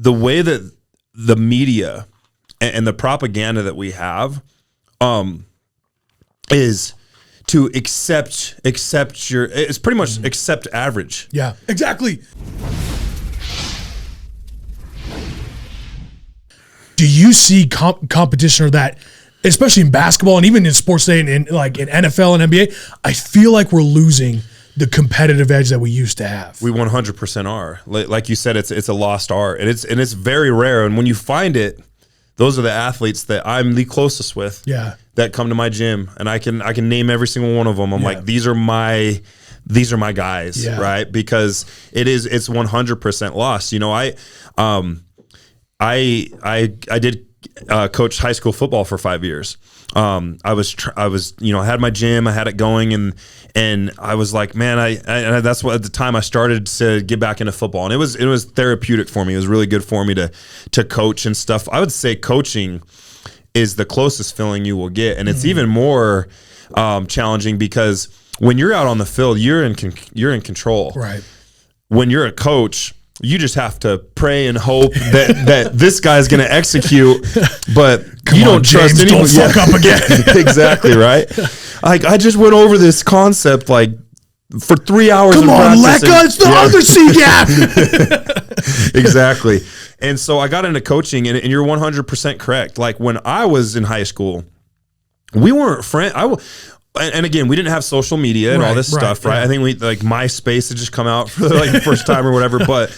the way that the media and the propaganda that we have is to accept it's pretty much accept average. Yeah, exactly. Do you see competition or that, especially in basketball and even in sports today and in NFL and NBA? I feel like we're losing the competitive edge that we used to have. We 100% are. Like you said, it's a lost art, and it's very rare. And when you find it, those are the athletes that I'm the closest with. Yeah. That come to my gym, and I can name every single one of them. I'm like, these are my guys, right? Because it's 100% lost. You know, I did coach high school football for 5 years. I was you know, I had my gym, I had it going, and I was like, man, I that's what at the time I started to get back into football, and it was therapeutic for me. It was really good for me to coach and stuff. I would say coaching is the closest feeling you will get, and it's even more challenging because when you're out on the field, you're in control. Right. When you're a coach, you just have to pray and hope that this guy's going to execute, but you don't trust anyone. Don't fuck up again. Exactly, right? Like, I just went over this concept like for 3 hours. Come on, Lecca, it's the other C gap. Exactly. And so I got into coaching, and you're 100% correct. Like, when I was in high school, we weren't friends. And again, we didn't have social media and all this stuff, right? Yeah. I think MySpace had just come out for the first time or whatever. But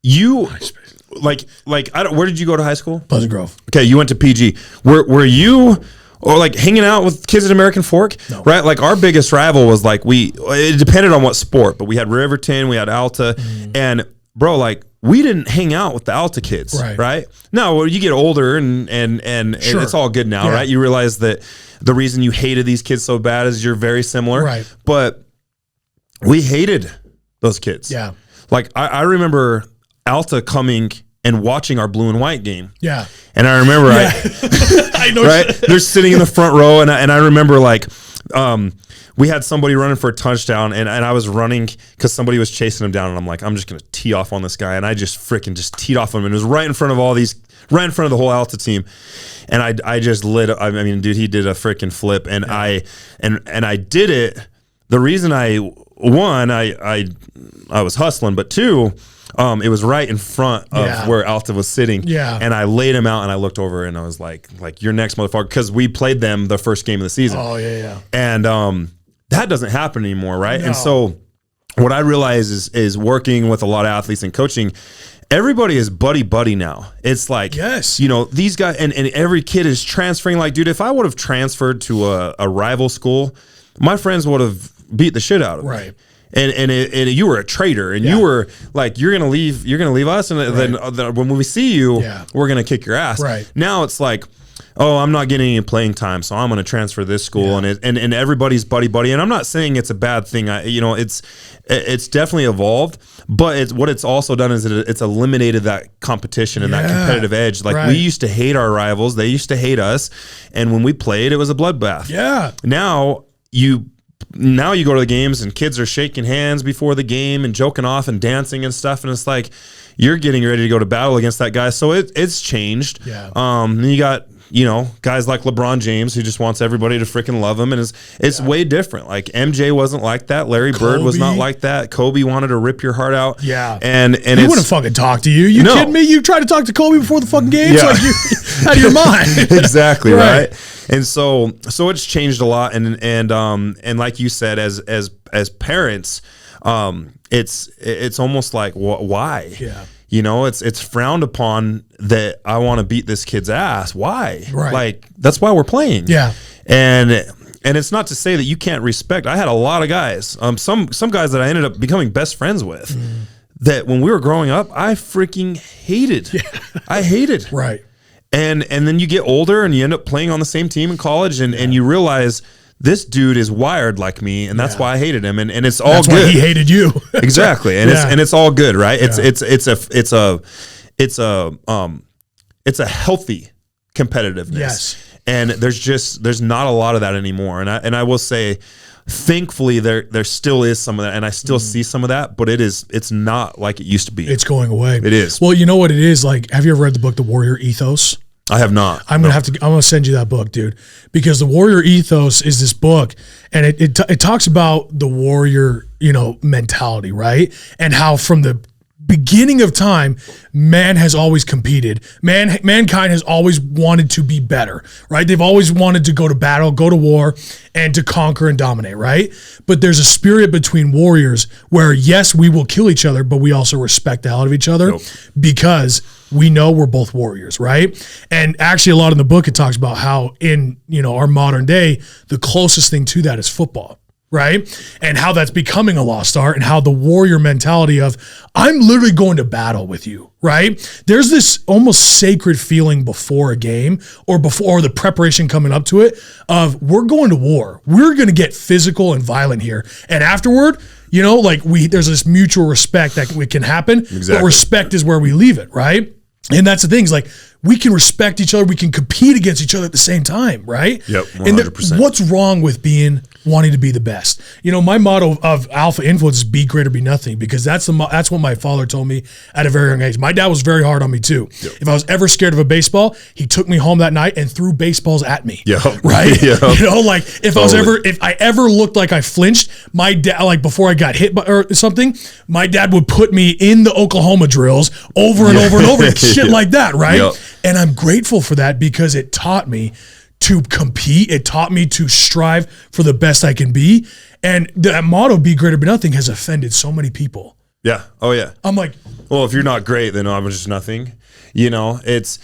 you where did you go to high school? Pleasant Grove. Okay, you went to PG. Were you or like hanging out with kids at American Fork? No. Right? Like, our biggest rival was it depended on what sport, but we had Riverton, we had Alta, and bro, like, we didn't hang out with the Alta kids, right? Now, when you get older and it's all good now, right? You realize that the reason you hated these kids so bad is you're very similar, right? But we hated those kids. Yeah. Like, I remember Alta coming and watching our blue and white game. Yeah. And I remember, I know, right? They're sitting in the front row, and I remember we had somebody running for a touchdown, and I was running because somebody was chasing him down, and I'm like, I'm just going to tee off on this guy. And I just freaking teed off on him. And it was right in front of right in front of the whole Alta team. And I just lit up. I mean, dude, he did a freaking flip. And I did it. The reason I was hustling, but two, it was right in front of where Alta was sitting. Yeah. And I laid him out, and I looked over, and I was like, you're next, motherfucker. Because we played them the first game of the season. Oh, yeah. And that doesn't happen anymore, right? No. And so what I realize is working with a lot of athletes and coaching, everybody is buddy now. It's like, you know, these guys, and every kid is transferring. Like, dude, if I would have transferred to a rival school, my friends would have beat the shit out of me. Right. And you were a traitor, and you were like, you're gonna leave us, and then when we see you, we're gonna kick your ass. Right. Now it's like, oh, I'm not getting any playing time, so I'm going to transfer this school, and everybody's buddy. And I'm not saying it's a bad thing. It's definitely evolved, but what it's also done is it's eliminated that competition and that competitive edge. Like, we used to hate our rivals, they used to hate us, and when we played, it was a bloodbath. Yeah. Now you go to the games, and kids are shaking hands before the game and joking off and dancing and stuff, and it's like you're getting ready to go to battle against that guy. So it's changed. Yeah. And you got, you know, guys like LeBron James who just wants everybody to freaking love him, and it's way different. Like, MJ wasn't like that. Larry Bird was not like that. Kobe wanted to rip your heart out. Yeah. And he wouldn't fucking talk to you. You kidding me? You tried to talk to Kobe before the fucking game? It's like, you're out of your mind. Exactly, right? And so it's changed a lot, and like you said, as parents, it's almost like, why? Yeah. You know, it's frowned upon that I want to beat this kid's ass. Why? Right. Like, that's why we're playing. Yeah. And it's not to say that you can't respect. I had a lot of guys, some guys that I ended up becoming best friends with, that when we were growing up, I freaking hated. Yeah. I hated. Right. And then you get older, and you end up playing on the same team in college, and you realize this dude is wired like me, and that's why I hated him, and it's all that's good. Why he hated you. Exactly, and it's all good, right? It's a healthy competitiveness. Yes. And there's not a lot of that anymore. And I will say, thankfully there still is some of that, and I still see some of that, but it's not like it used to be. It's going away. It is. Well, you know what it is? Like, have you ever read the book, The Warrior Ethos? I have not. I'm gonna send you that book, dude, because the Warrior Ethos is this book, and it talks about the warrior, mentality, right? And how from the beginning of time, man has always competed. Mankind has always wanted to be better, right? They've always wanted to go to battle, go to war, and to conquer and dominate, right? But there's a spirit between warriors where, yes, we will kill each other, but we also respect the hell out of each other because we know we're both warriors, right? And actually, a lot in the book, it talks about how in, our modern day, the closest thing to that is football. Right? And how that's becoming a lost art, and how the warrior mentality of, I'm literally going to battle with you, right? There's this almost sacred feeling before a game or before the preparation coming up to it of, we're going to war. We're going to get physical and violent here. And afterward, there's this mutual respect that can happen, exactly. But respect is where we leave it, right? And that's the thing, is like, we can respect each other, we can compete against each other at the same time, right? Yep, 100%. And what's wrong with wanting to be the best? My motto of Alpha Influence is be great or be nothing, because that's what my father told me at a very young age. My dad was very hard on me too. Yep. If I was ever scared of a baseball, he took me home that night and threw baseballs at me. Yep. Right? Yep. If I ever looked like I flinched, my dad, like before I got hit by or something, my dad would put me in the Oklahoma drills over and over and over, shit like that, right? Yep. And I'm grateful for that, because it taught me to compete. It taught me to strive for the best I can be. And that motto, be great or be nothing, has offended so many people. Yeah. Oh yeah. I'm like, well, if you're not great, then I'm just nothing. It's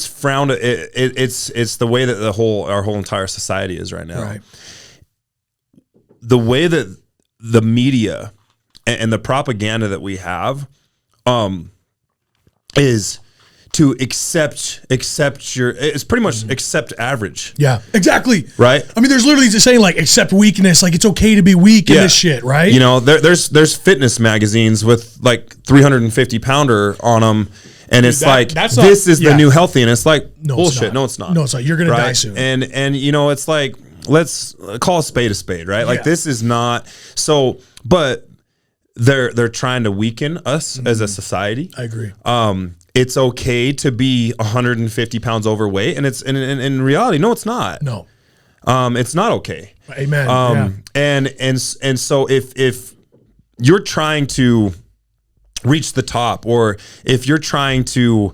frowned. It's the way that our whole entire society is right now. Right. The way that the media and the propaganda that we have, is to accept it's pretty much accept average. Yeah, exactly. Right? I mean, there's literally saying like accept weakness, like it's okay to be weak in this shit, right? There's fitness magazines with like 350 pounder on them, and it's this is the new healthy, and it's like bullshit. No, it's not. No, it's not. You're gonna die soon. And it's like, let's call a spade, right? Like this is not so, but they're trying to weaken us as a society. I agree. It's okay to be 150 pounds overweight, and it's in reality, no, it's not. No, it's not okay. Amen. And so if you're trying to reach the top, or if you're trying to,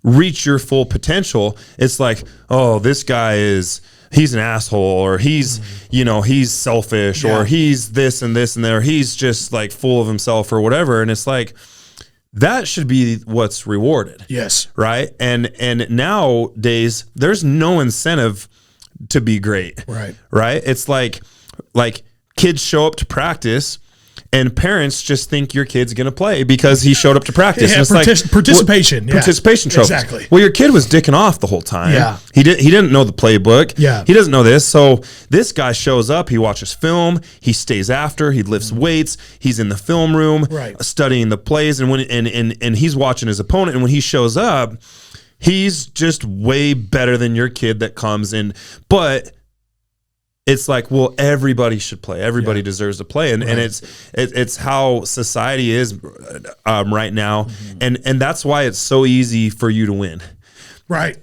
reach your full potential, it's like, oh, this guy he's an asshole, or he's selfish, or he's this and this and that, or he's just like full of himself or whatever. And it's like, that should be what's rewarded. Yes. Right. And nowadays there's no incentive to be great. Right. Right. It's like kids show up to practice, and parents just think your kid's going to play because he showed up to practice. Yeah, and participation. Participation trophy. Exactly. Well, your kid was dicking off the whole time. Yeah. He didn't know the playbook. Yeah. He doesn't know this. So this guy shows up, he watches film, he stays after, he lifts weights, he's in the film room, studying the plays, and and he's watching his opponent, and when he shows up, he's just way better than your kid that comes in. But it's like, well, everybody should play. Everybody deserves to play, and it's how society is right now, and that's why it's so easy for you to win. Right.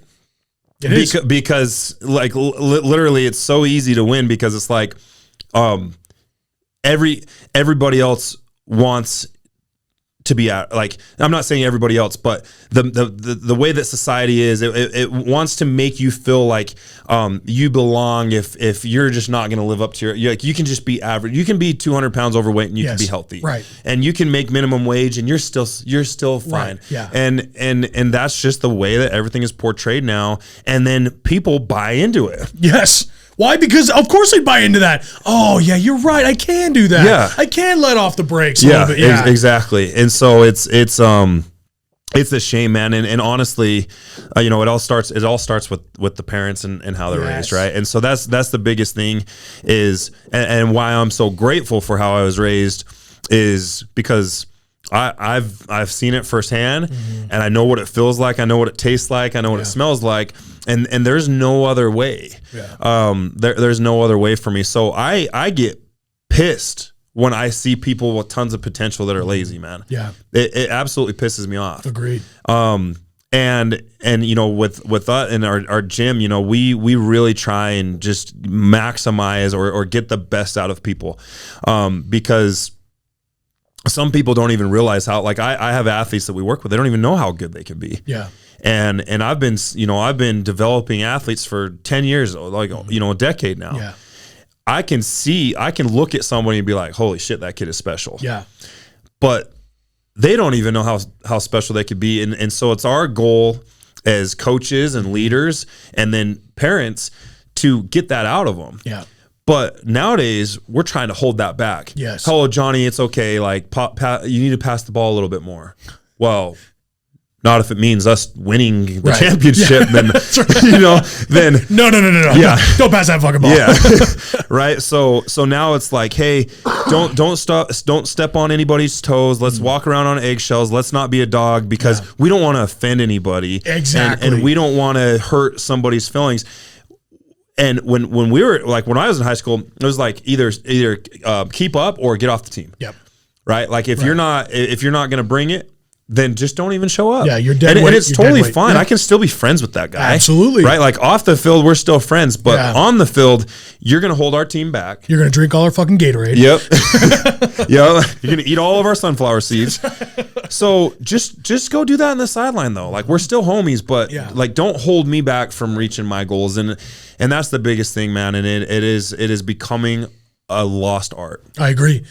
Because like literally, it's so easy to win because it's like, everybody else wants to be out. Like, I'm not saying everybody else, but the way that society is, it wants to make you feel like you belong if you're just not going to live up to you can just be average. You can be 200 pounds overweight and you can be healthy, right? And you can make minimum wage and you're still fine. Right. Yeah. And that's just the way that everything is portrayed now, and then people buy into it. Yes. Why? Because of course they buy into that. Oh yeah, you're right. I can do that. Yeah. I can let off the brakes a little bit. Yeah, exactly. And so it's a shame, man. And honestly, it all starts with the parents and how they're raised, right? And so that's the biggest thing is, and why I'm so grateful for how I was raised is because I've seen it firsthand, and I know what it feels like. I know what it tastes like. I know what it smells like, and there's no other way. There's no other way for me. So I get pissed when I see people with tons of potential that are lazy, man. It absolutely pisses me off. Agreed. And you know, with us in our gym, you know, we really try and just maximize or get the best out of people, because some people don't even realize how, like I have athletes that we work with, they don't even know how good they can be. And I've been developing athletes for 10 years, like, you know, a decade now. I can look at somebody and be like, holy shit, that kid is special. But they don't even know how special they could be. And so it's our goal as coaches and leaders and then parents to get that out of them. But nowadays we're trying to hold that back. Hello, Johnny, it's okay. Like you need to pass the ball a little bit more. Well, not if it means us winning the championship, then you know, then no. Don't pass that fucking ball. Right. So now it's like, hey, don't step on anybody's toes. Let's walk around on eggshells. Let's not be a dog, because we don't want to offend anybody. And we don't want to hurt somebody's feelings. And when we were like, when I was in high school, it was like either keep up or get off the team. Right. Like if you're not going to bring it, then just don't even show up. You're dead. And it's totally fine. I can still be friends with that guy. Absolutely. Right? Like off the field, we're still friends. But on the field, you're going to hold our team back. You're going to drink all our fucking Gatorade. You're going to eat all of our sunflower seeds. So just go do that on the sideline, though. Like, we're still homies, but like, don't hold me back from reaching my goals. And that's the biggest thing, man. And it is becoming a lost art. I agree.